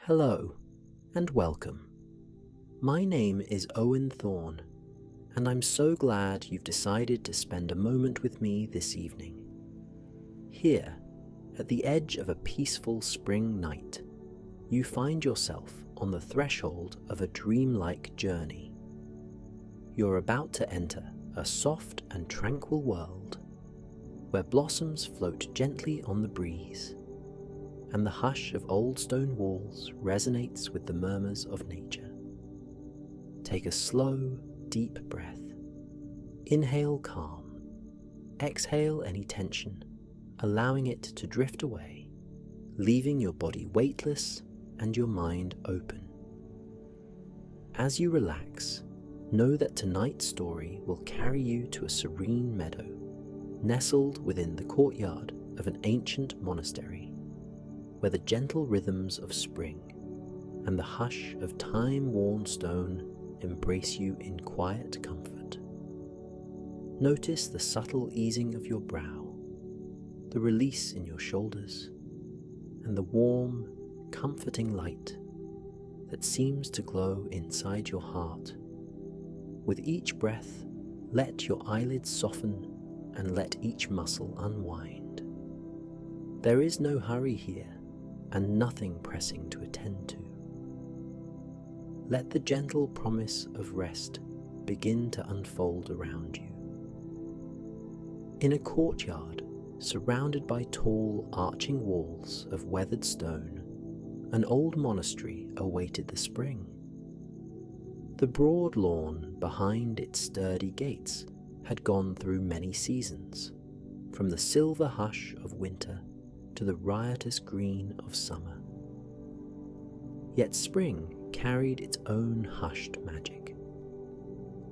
Hello, and welcome. My name is Owen Thorne, and I'm so glad you've decided to spend a moment with me this evening. Here, at the edge of a peaceful spring night, you find yourself on the threshold of a dreamlike journey. You're about to enter a soft and tranquil world where blossoms float gently on the breeze, and the hush of old stone walls resonates with the murmurs of nature. Take a slow, deep breath. Inhale calm. Exhale any tension, allowing it to drift away, leaving your body weightless and your mind open. As you relax, know that tonight's story will carry you to a serene meadow, nestled within the courtyard of an ancient monastery, where the gentle rhythms of spring and the hush of time-worn stone embrace you in quiet comfort. Notice the subtle easing of your brow, the release in your shoulders, and the warm, comforting light that seems to glow inside your heart. With each breath, let your eyelids soften and let each muscle unwind. There is no hurry here, and nothing pressing to attend to. Let the gentle promise of rest begin to unfold around you. In a courtyard surrounded by tall, arching walls of weathered stone, an old monastery awaited the spring. The broad lawn behind its sturdy gates had gone through many seasons, from the silver hush of winter to the riotous green of summer. Yet spring carried its own hushed magic,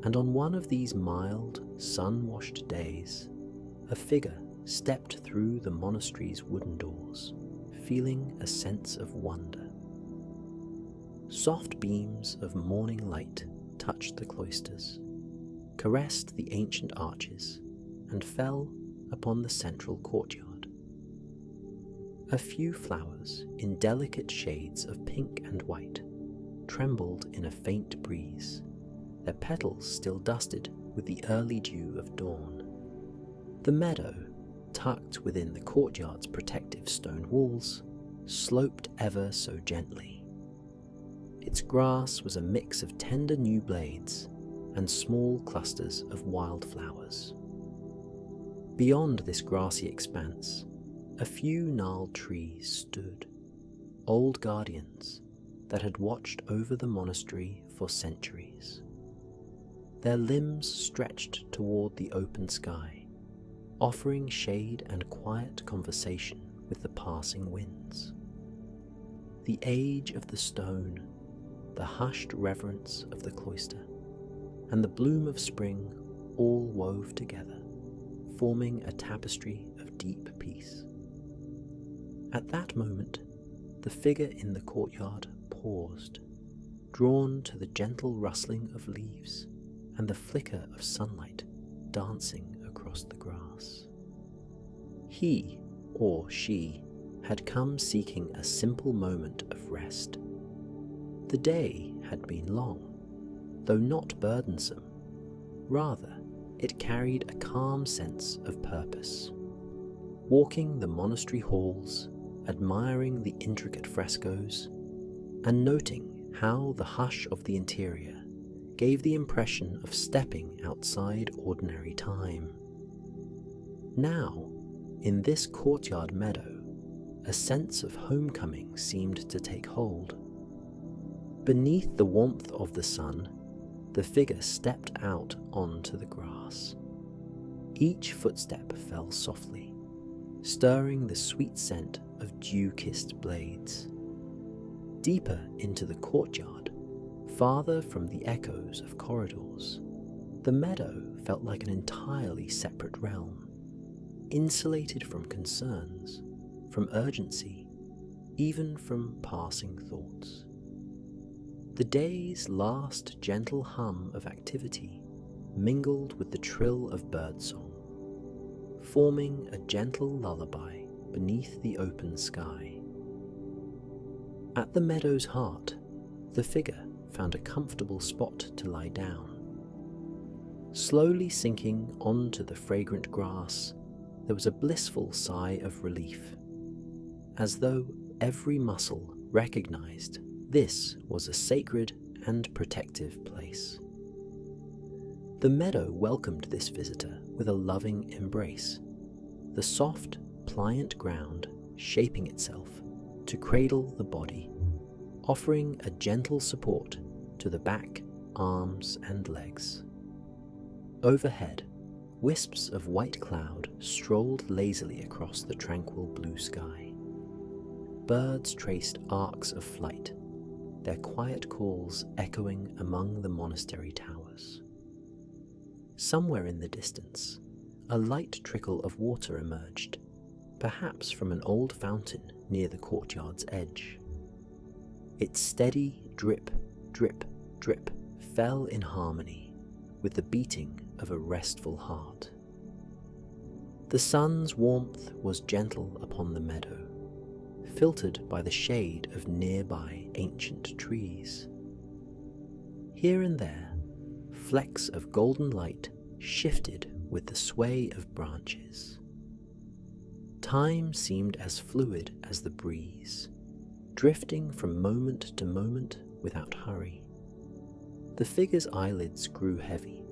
and on one of these mild, sun-washed days, a figure stepped through the monastery's wooden doors, feeling a sense of wonder. Soft beams of morning light touched the cloisters, caressed the ancient arches, and fell upon the central courtyard. A few flowers in delicate shades of pink and white trembled in a faint breeze, their petals still dusted with the early dew of dawn. The meadow, tucked within the courtyard's protective stone walls, sloped ever so gently. Its grass was a mix of tender new blades and small clusters of wildflowers. Beyond this grassy expanse, a few gnarled trees stood, old guardians that had watched over the monastery for centuries. Their limbs stretched toward the open sky, offering shade and quiet conversation with the passing winds. The age of the stone, the hushed reverence of the cloister, and the bloom of spring all wove together, forming a tapestry of deep peace. At that moment, the figure in the courtyard paused, drawn to the gentle rustling of leaves and the flicker of sunlight dancing across the grass. He, or she, had come seeking a simple moment of rest. The day had been long, though not burdensome. Rather, it carried a calm sense of purpose. Walking the monastery halls, admiring the intricate frescoes, and noting how the hush of the interior gave the impression of stepping outside ordinary time. Now, in this courtyard meadow, a sense of homecoming seemed to take hold. Beneath the warmth of the sun, the figure stepped out onto the grass. Each footstep fell softly, stirring the sweet scent of dew-kissed blades. Deeper into the courtyard, farther from the echoes of corridors, the meadow felt like an entirely separate realm, insulated from concerns, from urgency, even from passing thoughts. The day's last gentle hum of activity mingled with the trill of birdsong, forming a gentle lullaby beneath the open sky. At the meadow's heart, the figure found a comfortable spot to lie down. Slowly sinking onto the fragrant grass, there was a blissful sigh of relief, as though every muscle recognized this was a sacred and protective place. The meadow welcomed this visitor with a loving embrace, the soft, pliant ground shaping itself to cradle the body, offering a gentle support to the back, arms, and legs. Overhead, wisps of white cloud strolled lazily across the tranquil blue sky. Birds traced arcs of flight, their quiet calls echoing among the monastery towers. Somewhere in the distance, a light trickle of water emerged, perhaps from an old fountain near the courtyard's edge. Its steady drip, drip, drip fell in harmony with the beating of a restful heart. The sun's warmth was gentle upon the meadow, filtered by the shade of nearby ancient trees. Here and there, flecks of golden light shifted with the sway of branches. Time seemed as fluid as the breeze, drifting from moment to moment without hurry. The figure's eyelids grew heavy,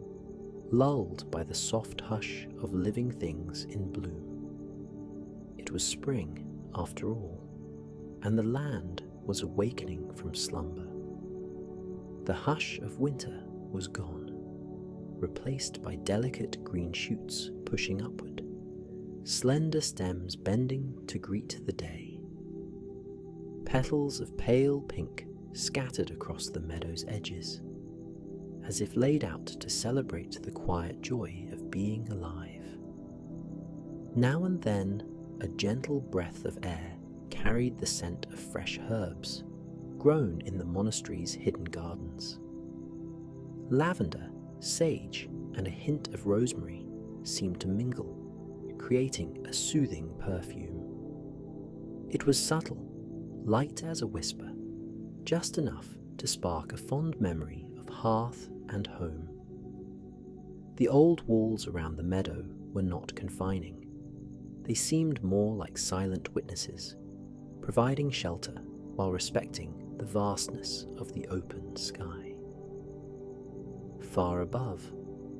lulled by the soft hush of living things in bloom. It was spring, after all, and the land was awakening from slumber. The hush of winter was gone, replaced by delicate green shoots pushing upward, slender stems bending to greet the day. Petals of pale pink scattered across the meadow's edges, as if laid out to celebrate the quiet joy of being alive. Now and then, a gentle breath of air carried the scent of fresh herbs grown in the monastery's hidden gardens. Lavender, sage, and a hint of rosemary seemed to mingle, creating a soothing perfume. It was subtle, light as a whisper, just enough to spark a fond memory of hearth and home. The old walls around the meadow were not confining. They seemed more like silent witnesses, providing shelter while respecting the vastness of the open sky. Far above,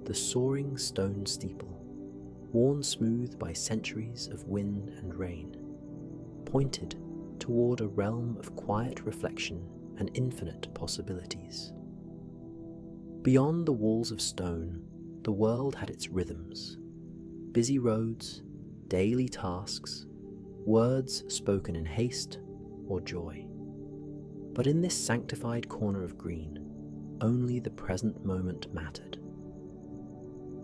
the soaring stone steeple, worn smooth by centuries of wind and rain, pointed toward a realm of quiet reflection and infinite possibilities. Beyond the walls of stone, the world had its rhythms, busy roads, daily tasks, words spoken in haste or joy. But in this sanctified corner of green, only the present moment mattered.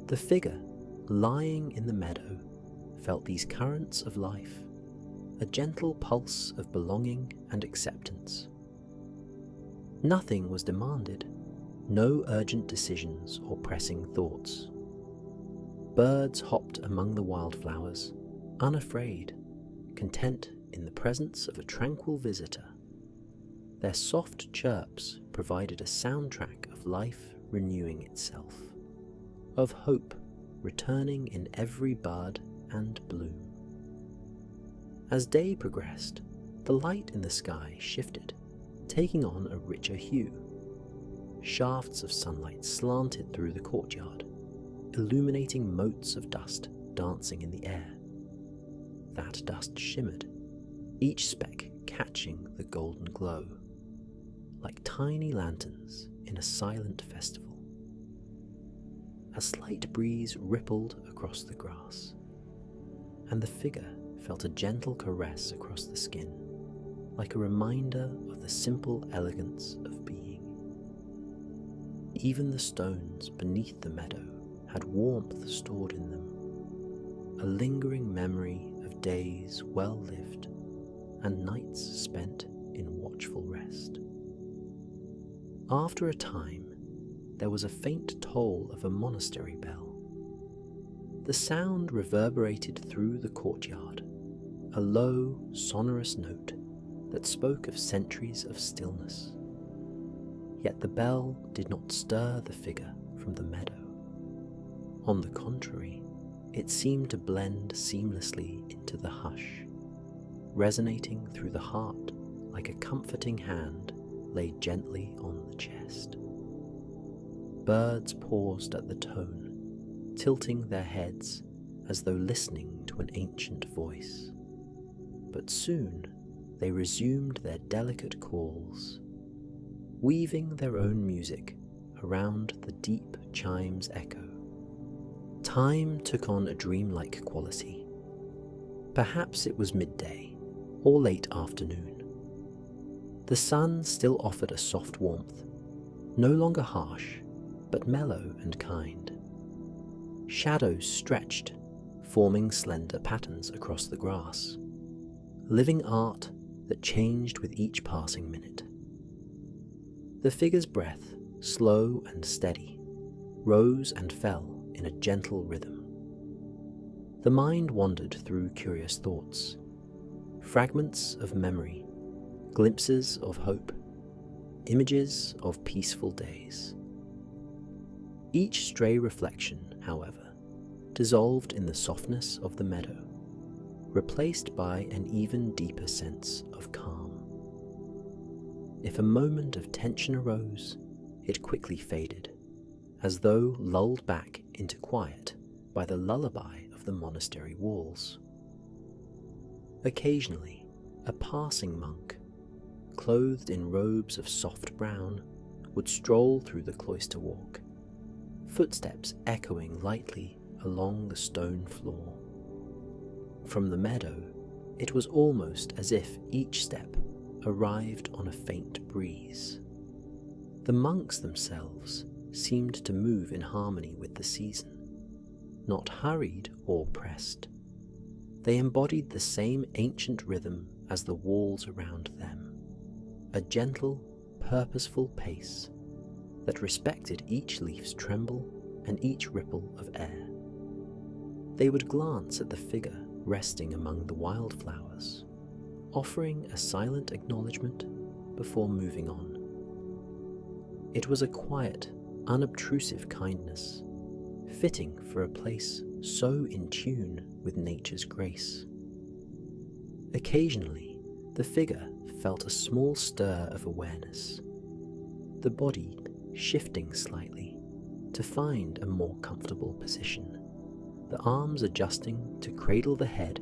The figure, lying in the meadow, felt these currents of life, a gentle pulse of belonging and acceptance. Nothing was demanded, no urgent decisions or pressing thoughts. Birds hopped among the wildflowers, unafraid, content in the presence of a tranquil visitor. Their soft chirps provided a soundtrack of life renewing itself, of hope returning in every bud and bloom. As day progressed, the light in the sky shifted, taking on a richer hue. Shafts of sunlight slanted through the courtyard, illuminating motes of dust dancing in the air. That dust shimmered, each speck catching the golden glow, like tiny lanterns in a silent festival. A slight breeze rippled across the grass, and the figure felt a gentle caress across the skin, like a reminder of the simple elegance of being. Even the stones beneath the meadow had warmth stored in them, a lingering memory of days well lived and nights spent in watchful rest. After a time, there was a faint toll of a monastery bell. The sound reverberated through the courtyard, a low, sonorous note that spoke of centuries of stillness. Yet the bell did not stir the figure from the meadow. On the contrary, it seemed to blend seamlessly into the hush, resonating through the heart like a comforting hand laid gently on the chest. Birds paused at the tone, tilting their heads as though listening to an ancient voice. But soon they resumed their delicate calls, weaving their own music around the deep chime's echo. Time took on a dreamlike quality. Perhaps it was midday or late afternoon. The sun still offered a soft warmth, no longer harsh, but mellow and kind. Shadows stretched, forming slender patterns across the grass, living art that changed with each passing minute. The figure's breath, slow and steady, rose and fell in a gentle rhythm. The mind wandered through curious thoughts, fragments of memory, glimpses of hope, images of peaceful days. Each stray reflection, however, dissolved in the softness of the meadow, replaced by an even deeper sense of calm. If a moment of tension arose, it quickly faded, as though lulled back into quiet by the lullaby of the monastery walls. Occasionally, a passing monk, clothed in robes of soft brown, would stroll through the cloister walk, footsteps echoing lightly along the stone floor. From the meadow, it was almost as if each step arrived on a faint breeze. The monks themselves seemed to move in harmony with the season, not hurried or pressed. They embodied the same ancient rhythm as the walls around them, a gentle, purposeful pace that respected each leaf's tremble and each ripple of air. They would glance at the figure resting among the wildflowers, offering a silent acknowledgement before moving on. It was a quiet, unobtrusive kindness, fitting for a place so in tune with nature's grace. Occasionally, the figure felt a small stir of awareness, the body shifting slightly to find a more comfortable position, the arms adjusting to cradle the head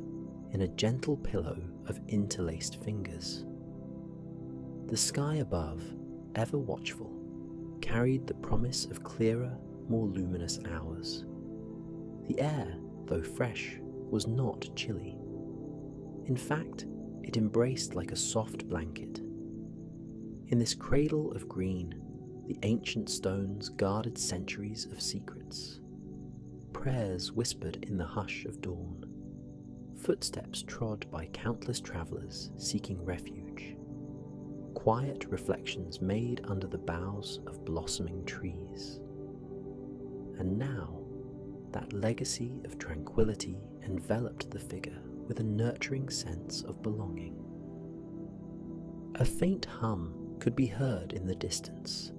in a gentle pillow of interlaced fingers. The sky above, ever watchful, carried the promise of clearer, more luminous hours. The air, though fresh, was not chilly. In fact, it embraced like a soft blanket. In this cradle of green, the ancient stones guarded centuries of secrets. Prayers whispered in the hush of dawn, footsteps trod by countless travellers seeking refuge, quiet reflections made under the boughs of blossoming trees. And now, that legacy of tranquility enveloped the figure with a nurturing sense of belonging. A faint hum could be heard in the distance,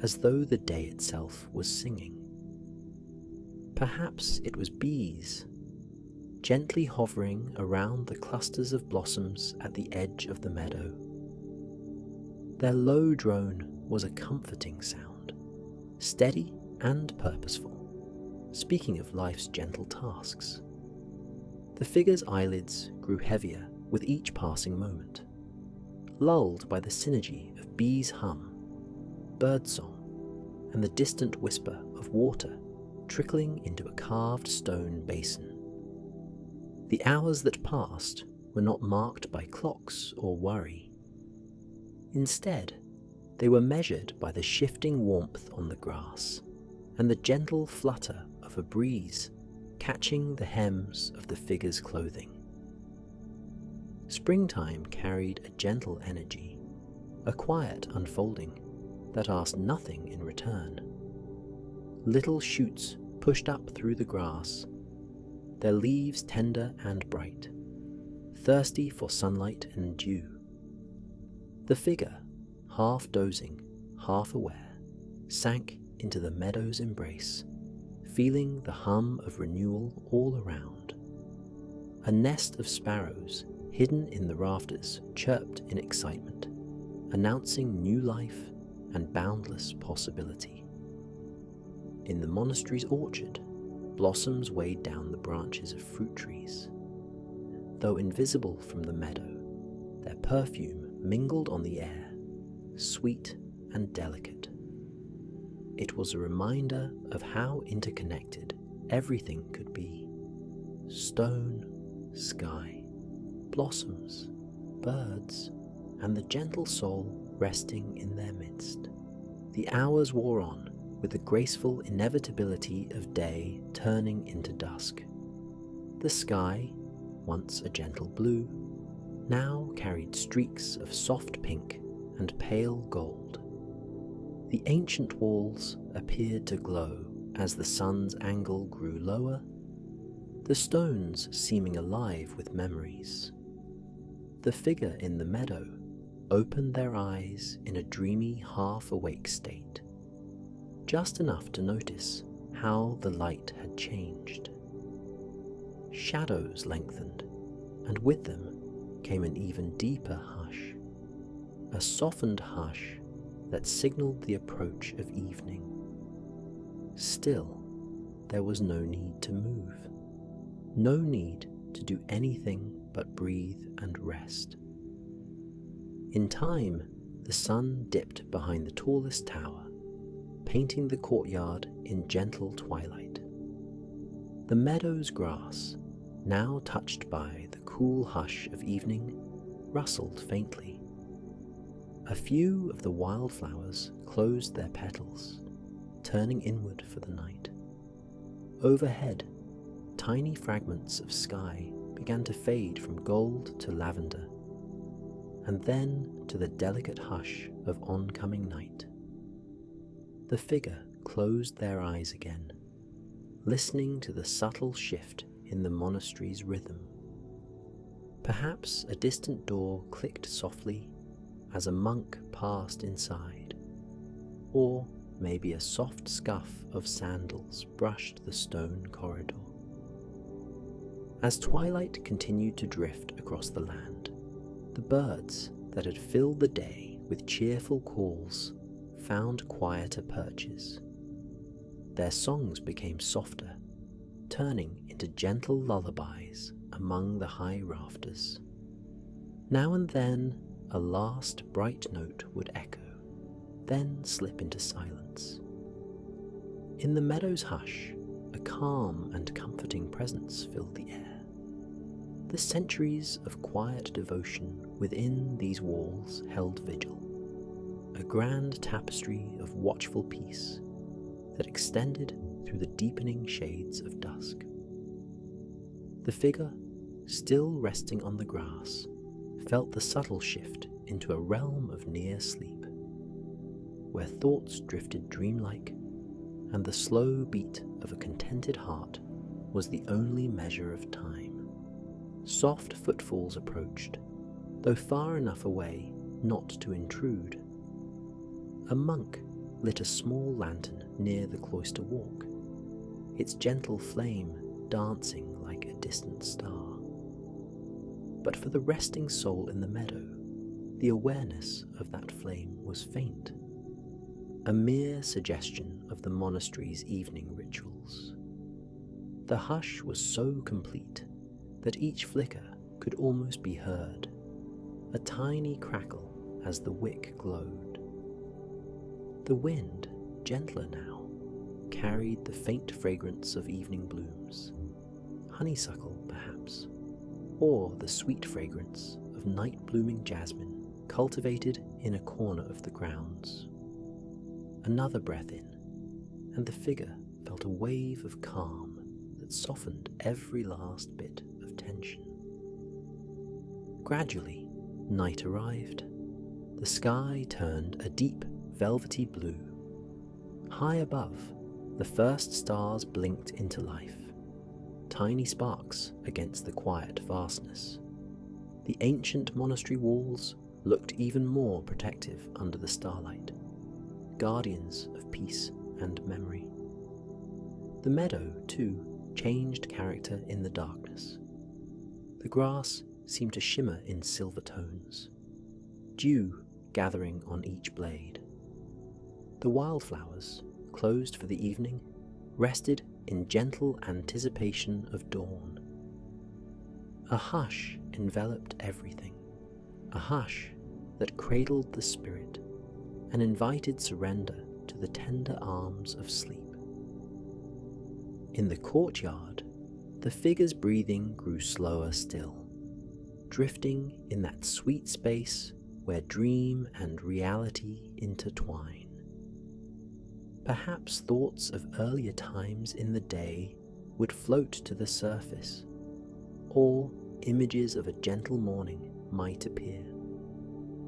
as though the day itself was singing. Perhaps it was bees, gently hovering around the clusters of blossoms at the edge of the meadow. Their low drone was a comforting sound, steady and purposeful, speaking of life's gentle tasks. The figure's eyelids grew heavier with each passing moment, lulled by the synergy of bees' hum, birdsong, and the distant whisper of water trickling into a carved stone basin. The hours that passed were not marked by clocks or worry. Instead, they were measured by the shifting warmth on the grass and the gentle flutter of a breeze catching the hems of the figure's clothing. Springtime carried a gentle energy, a quiet unfolding that asked nothing in return. Little shoots pushed up through the grass, their leaves tender and bright, thirsty for sunlight and dew. The figure, half dozing, half aware, sank into the meadow's embrace, feeling the hum of renewal all around. A nest of sparrows hidden in the rafters chirped in excitement, announcing new life and boundless possibility. In the monastery's orchard, blossoms weighed down the branches of fruit trees. Though invisible from the meadow, their perfume mingled on the air, sweet and delicate. It was a reminder of how interconnected everything could be. Stone, sky, blossoms, birds, and the gentle soul resting in their midst. The hours wore on, with the graceful inevitability of day turning into dusk. The sky, once a gentle blue, now carried streaks of soft pink and pale gold. The ancient walls appeared to glow as the sun's angle grew lower, the stones seeming alive with memories. The figure in the meadow opened their eyes in a dreamy half-awake state, just enough to notice how the light had changed. Shadows lengthened, and with them came an even deeper hush, a softened hush that signaled the approach of evening. Still, there was no need to move, no need to do anything but breathe and rest. In time, the sun dipped behind the tallest tower, painting the courtyard in gentle twilight. The meadow's grass, now touched by the cool hush of evening, rustled faintly. A few of the wildflowers closed their petals, turning inward for the night. Overhead, tiny fragments of sky began to fade from gold to lavender, and then to the delicate hush of oncoming night. The figure closed their eyes again, listening to the subtle shift in the monastery's rhythm. Perhaps a distant door clicked softly as a monk passed inside, or maybe a soft scuff of sandals brushed the stone corridor. As twilight continued to drift across the land, the birds that had filled the day with cheerful calls found quieter perches. Their songs became softer, turning into gentle lullabies among the high rafters. Now and then, a last bright note would echo, then slip into silence. In the meadow's hush, a calm and comforting presence filled the air. The centuries of quiet devotion within these walls held vigil, a grand tapestry of watchful peace that extended through the deepening shades of dusk. The figure, still resting on the grass, felt the subtle shift into a realm of near sleep, where thoughts drifted dreamlike, and the slow beat of a contented heart was the only measure of time. Soft footfalls approached, though far enough away not to intrude. A monk lit a small lantern near the cloister walk, its gentle flame dancing like a distant star. But for the resting soul in the meadow, the awareness of that flame was faint, a mere suggestion of the monastery's evening rituals. The hush was so complete that each flicker could almost be heard, a tiny crackle as the wick glowed. The wind, gentler now, carried the faint fragrance of evening blooms, honeysuckle perhaps, or the sweet fragrance of night-blooming jasmine cultivated in a corner of the grounds. Another breath in, and the figure felt a wave of calm that softened every last bit of tension. Gradually, night arrived. The sky turned a deep, velvety blue. High above, the first stars blinked into life, tiny sparks against the quiet vastness. The ancient monastery walls looked even more protective under the starlight, guardians of peace and memory. The meadow, too, changed character in the darkness. The grass seemed to shimmer in silver tones, dew gathering on each blade. The wildflowers, closed for the evening, rested in gentle anticipation of dawn. A hush enveloped everything, a hush that cradled the spirit and invited surrender to the tender arms of sleep. In the courtyard, the figure's breathing grew slower still, drifting in that sweet space where dream and reality intertwine. Perhaps thoughts of earlier times in the day would float to the surface, or images of a gentle morning might appear,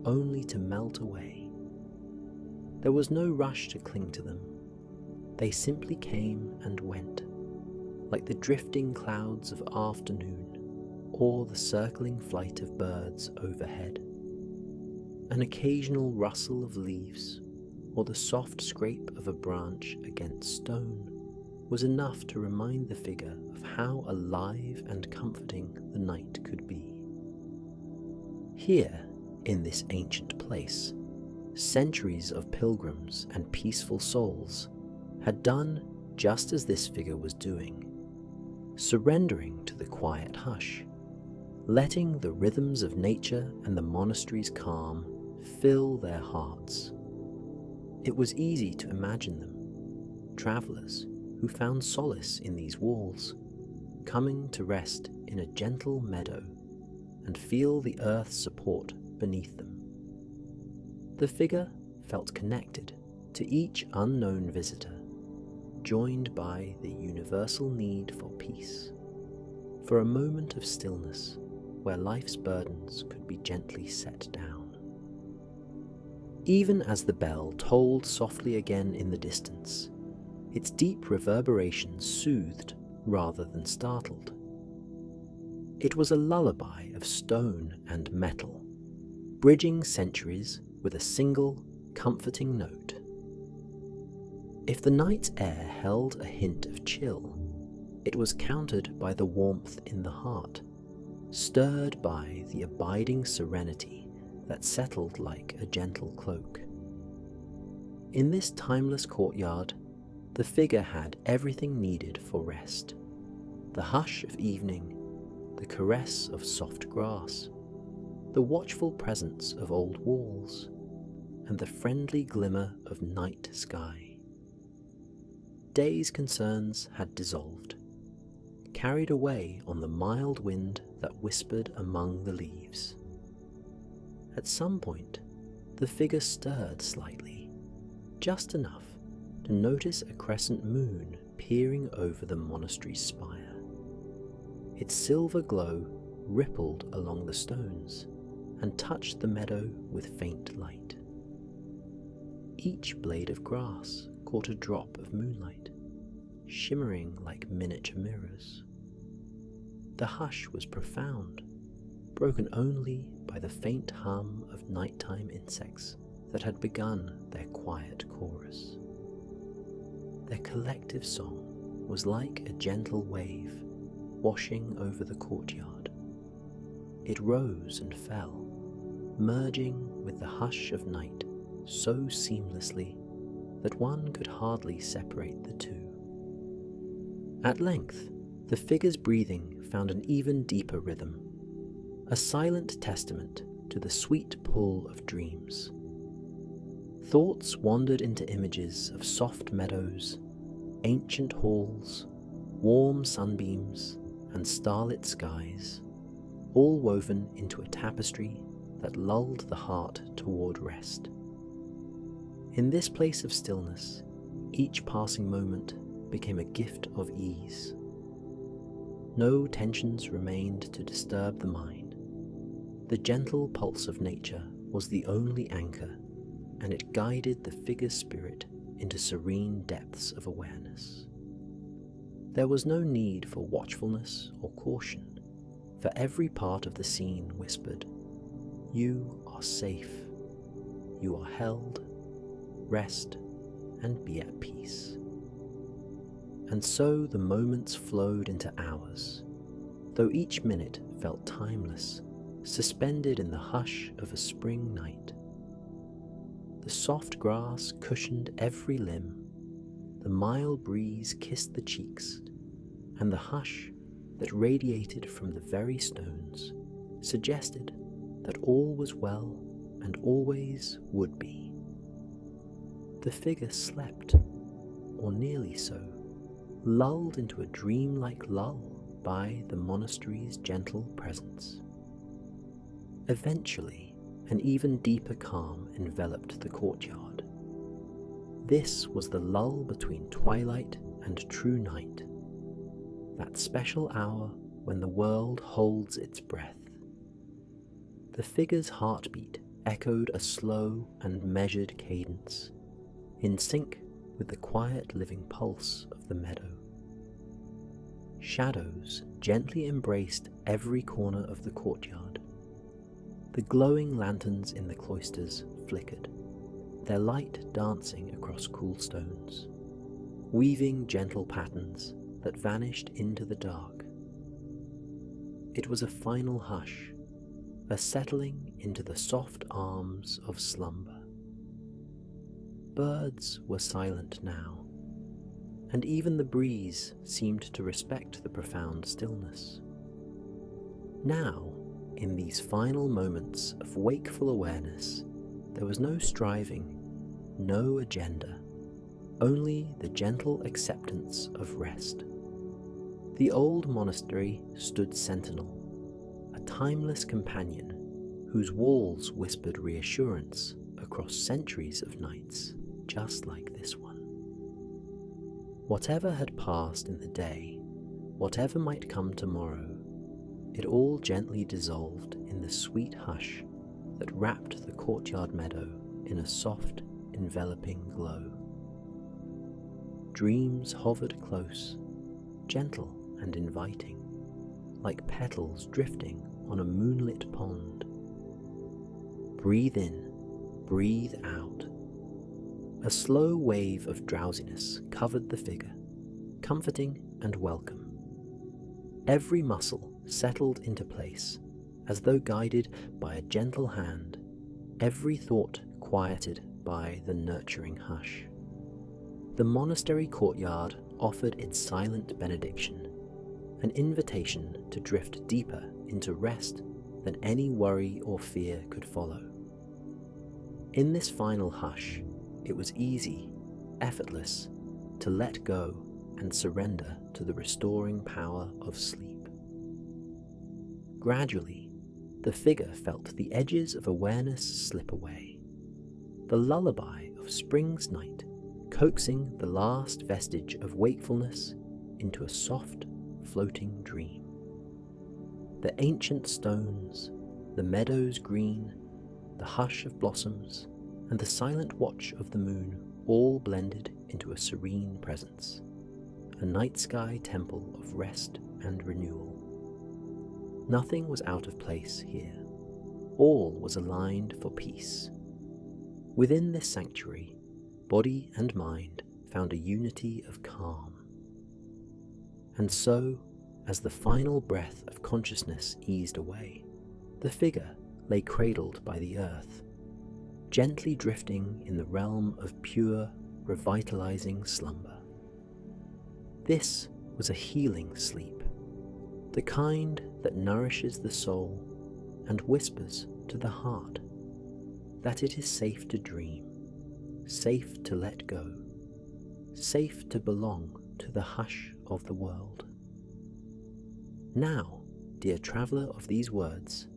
only to melt away. There was no rush to cling to them. They simply came and went, like the drifting clouds of afternoon or the circling flight of birds overhead. An occasional rustle of leaves or the soft scrape of a branch against stone was enough to remind the figure of how alive and comforting the night could be. Here, in this ancient place, centuries of pilgrims and peaceful souls had done just as this figure was doing, surrendering to the quiet hush, letting the rhythms of nature and the monastery's calm fill their hearts. It was easy to imagine them, travelers who found solace in these walls, coming to rest in a gentle meadow and feel the earth's support beneath them. The figure felt connected to each unknown visitor, joined by the universal need for peace, for a moment of stillness where life's burdens could be gently set down. Even as the bell tolled softly again in the distance, its deep reverberations soothed rather than startled. It was a lullaby of stone and metal, bridging centuries with a single, comforting note. If the night's air held a hint of chill, it was countered by the warmth in the heart, stirred by the abiding serenity that settled like a gentle cloak. In this timeless courtyard, the figure had everything needed for rest: the hush of evening, the caress of soft grass, the watchful presence of old walls, and the friendly glimmer of night sky. Day's concerns had dissolved, carried away on the mild wind that whispered among the leaves. At some point, the figure stirred slightly, just enough to notice a crescent moon peering over the monastery's spire. Its silver glow rippled along the stones and touched the meadow with faint light. Each blade of grass caught a drop of moonlight, shimmering like miniature mirrors. The hush was profound, broken only by the faint hum of nighttime insects that had begun their quiet chorus. Their collective song was like a gentle wave washing over the courtyard. It rose and fell, merging with the hush of night so seamlessly that one could hardly separate the two. At length, the figure's breathing found an even deeper rhythm, a silent testament to the sweet pull of dreams. Thoughts wandered into images of soft meadows, ancient halls, warm sunbeams, and starlit skies, all woven into a tapestry that lulled the heart toward rest. In this place of stillness, each passing moment became a gift of ease. No tensions remained to disturb the mind. The gentle pulse of nature was the only anchor, and it guided the figure's spirit into serene depths of awareness. There was no need for watchfulness or caution, for every part of the scene whispered, "You are safe. You are held. Rest and be at peace. And so the moments flowed into hours, though each minute felt timeless, suspended in the hush of a spring night. The soft grass cushioned every limb, the mild breeze kissed the cheeks, and the hush that radiated from the very stones suggested that all was well and always would be. The figure slept, or nearly so, lulled into a dreamlike lull by the monastery's gentle presence. Eventually, an even deeper calm enveloped the courtyard. This was the lull between twilight and true night, that special hour when the world holds its breath. The figure's heartbeat echoed a slow and measured cadence, in sync with the quiet living pulse of the meadow. Shadows gently embraced every corner of the courtyard. The glowing lanterns in the cloisters flickered, their light dancing across cool stones, weaving gentle patterns that vanished into the dark. It was a final hush, a settling into the soft arms of slumber. Birds were silent now, and even the breeze seemed to respect the profound stillness. Now, in these final moments of wakeful awareness, there was no striving, no agenda, only the gentle acceptance of rest. The old monastery stood sentinel, a timeless companion whose walls whispered reassurance across centuries of nights just like this one. Whatever had passed in the day, whatever might come tomorrow, it all gently dissolved in the sweet hush that wrapped the courtyard meadow in a soft, enveloping glow. Dreams hovered close, gentle and inviting, like petals drifting on a moonlit pond. Breathe in, breathe out. A slow wave of drowsiness covered the figure, comforting and welcome. Every muscle settled into place, as though guided by a gentle hand, every thought quieted by the nurturing hush. The monastery courtyard offered its silent benediction, an invitation to drift deeper into rest than any worry or fear could follow. In this final hush, it was easy, effortless, to let go and surrender to the restoring power of sleep. Gradually, the figure felt the edges of awareness slip away, the lullaby of spring's night coaxing the last vestige of wakefulness into a soft, floating dream. The ancient stones, the meadows green, the hush of blossoms, and the silent watch of the moon all blended into a serene presence, a night sky temple of rest and renewal. Nothing was out of place here. All was aligned for peace. Within this sanctuary, body and mind found a unity of calm. And so, as the final breath of consciousness eased away, the figure lay cradled by the earth, gently drifting in the realm of pure, revitalizing slumber. This was a healing sleep, the kind that nourishes the soul and whispers to the heart that it is safe to dream, safe to let go, safe to belong to the hush of the world. Now, dear traveller of these words,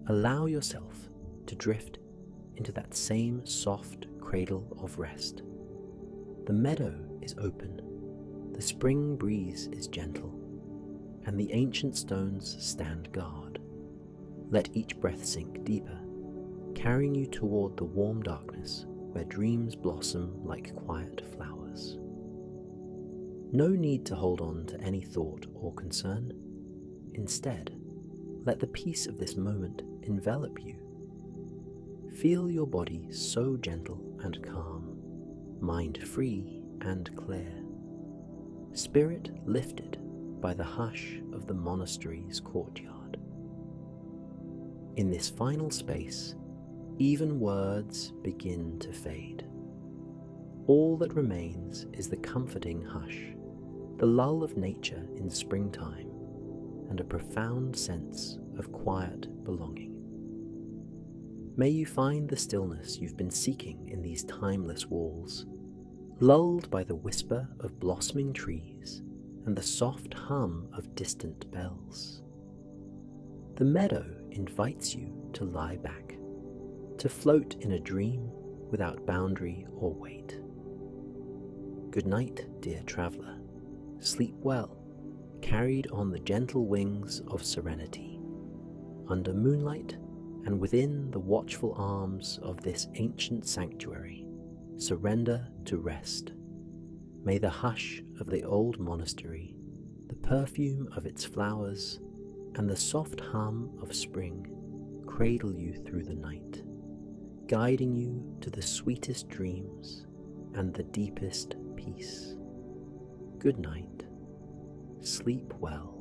allow yourself to drift into that same soft cradle of rest. The meadow is open, the spring breeze is gentle, and the ancient stones stand guard. Let each breath sink deeper, carrying you toward the warm darkness where dreams blossom like quiet flowers. No need to hold on to any thought or concern. Instead, let the peace of this moment envelop you. Feel your body so gentle and calm, mind free and clear, spirit lifted by the hush of the monastery's courtyard. In this final space, even words begin to fade. All that remains is the comforting hush, the lull of nature in springtime, and a profound sense of quiet belonging. May you find the stillness you've been seeking in these timeless walls, lulled by the whisper of blossoming trees and the soft hum of distant bells. The meadow invites you to lie back, to float in a dream without boundary or weight. Good night, dear traveller. Sleep well, carried on the gentle wings of serenity. Under moonlight and within the watchful arms of this ancient sanctuary, surrender to rest. May the hush of the old monastery, the perfume of its flowers, and the soft hum of spring cradle you through the night, guiding you to the sweetest dreams and the deepest peace. Good night. Sleep well.